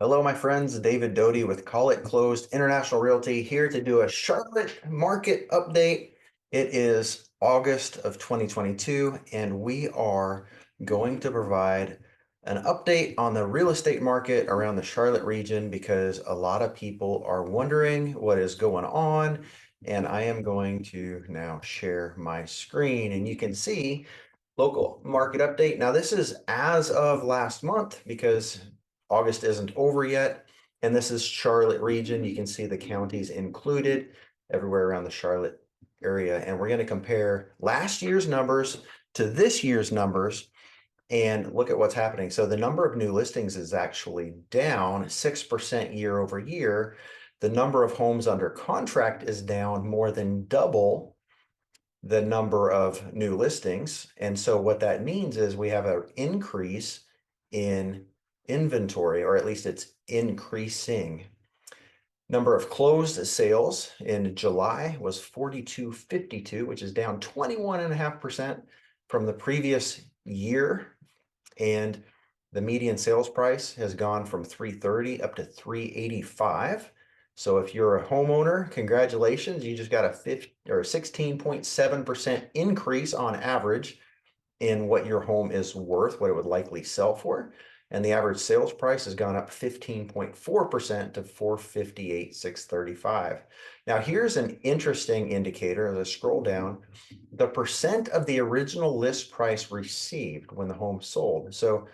Hello, my friends. David Doty with Call It Closed International Realty here to do a Charlotte market update. It is August of 2022, and we are going to provide an update on the real estate market around the Charlotte region because a lot of people are wondering what is going on. And I am going to now share my screen, and you can see local market update. Now, this is as of last month because August isn't over yet. And this is Charlotte region. You can see the counties included everywhere around the Charlotte area. And we're going to compare last year's numbers to this year's numbers and look at what's happening. So the number of new listings is actually down 6% year over year. The number of homes under contract is down more than double the number of new listings. And so what that means is we have an increase in inventory, or at least it's increasing. Number of closed sales in July was 4252, which is down 21.5% from the previous year. And the median sales price has gone from 330 up to 385. So if you're a homeowner, congratulations, you just got a 16.7% increase on average in what your home is worth, what it would likely sell for. And the average sales price has gone up 15.4% to 458,635. Now, here's an interesting indicator as I scroll down, the percent of the original list price received when the home sold. So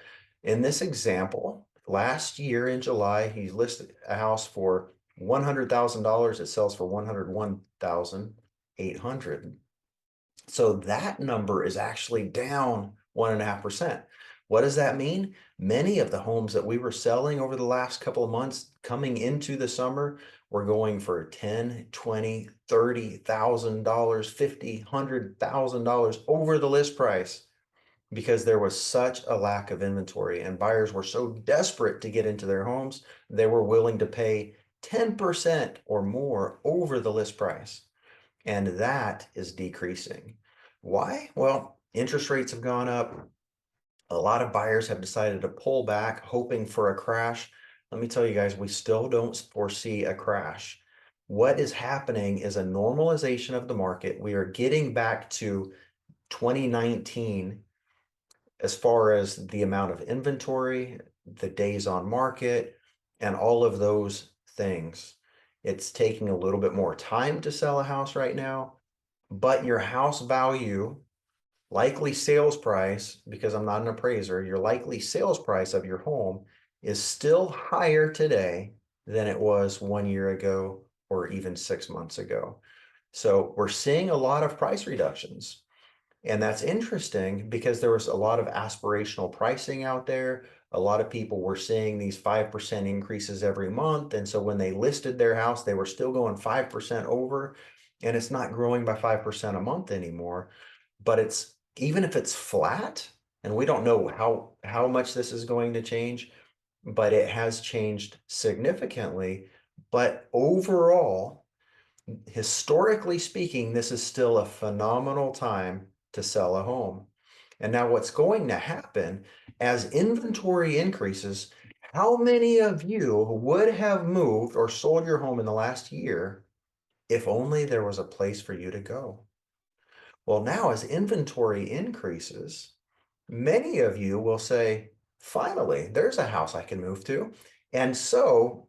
in this example, last year in July, he listed a house for $100,000. It sells for $101,800. So that number is actually down 1.5%. What does that mean? Many of the homes that we were selling over the last couple of months coming into the summer were going for $10, $20, $30,000, $50, $100,000 over the list price because there was such a lack of inventory and buyers were so desperate to get into their homes, they were willing to pay 10% or more over the list price. And that is decreasing. Why? Well, interest rates have gone up. A lot of buyers have decided to pull back, hoping for a crash. Let me tell you guys, we still don't foresee a crash. What is happening is a normalization of the market. We are getting back to 2019 as far as the amount of inventory, the days on market, and all of those things. It's taking a little bit more time to sell a house right now, but your house value, likely sales price, because I'm not an appraiser, your likely sales price of your home is still higher today than it was 1 year ago or even 6 months ago. So we're seeing a lot of price reductions. And that's interesting because there was a lot of aspirational pricing out there. A lot of people were seeing these 5% increases every month. And so when they listed their house, they were still going 5% over. And it's not growing by 5% a month anymore. But it's even if it's flat, and we don't know how much this is going to change, but it has changed significantly. But overall, historically speaking, this is still a phenomenal time to sell a home. And now what's going to happen as inventory increases, how many of you would have moved or sold your home in the last year if only there was a place for you to go? Well, now as inventory increases, many of you will say, finally, there's a house I can move to. And so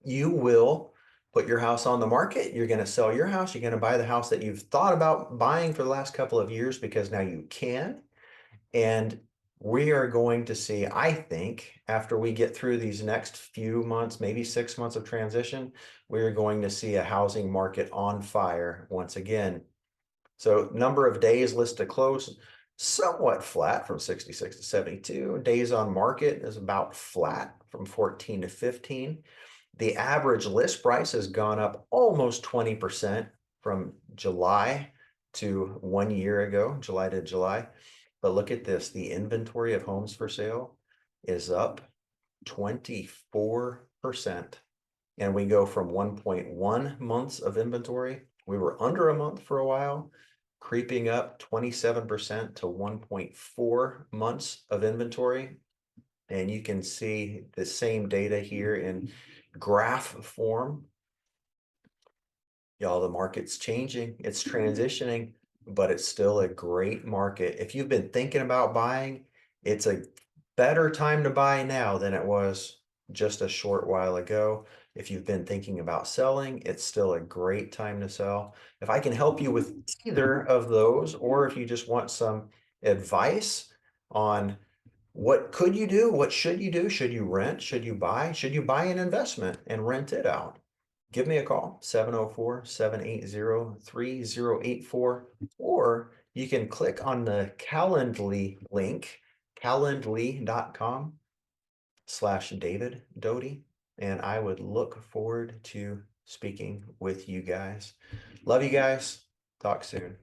you will put your house on the market. You're going to sell your house. You're going to buy the house that you've thought about buying for the last couple of years because now you can. And we are going to see, I think, after we get through these next few months, maybe 6 months of transition, we're going to see a housing market on fire once again. So number of days list to close, somewhat flat from 66 to 72. Days on market is about flat from 14 to 15. The average list price has gone up almost 20% from July to 1 year ago, July to July. But look at this, the inventory of homes for sale is up 24%. And we go from 1.1 months of inventory. We were under a month for a while, creeping up 27% to 1.4 months of inventory. And you can see the same data here in graph form. Y'all, the market's changing, it's transitioning, but it's still a great market. If you've been thinking about buying, it's a better time to buy now than it was just a short while ago. If you've been thinking about selling, it's still a great time to sell. If I can help you with either of those, or if you just want some advice on what could you do, what should you do, should you rent, should you buy, should you buy an investment and rent it out? Give me a call, 704-780-3084, or you can click on the Calendly link, calendly.com/David Doty, and I would look forward to speaking with you guys. Love you guys. Talk soon.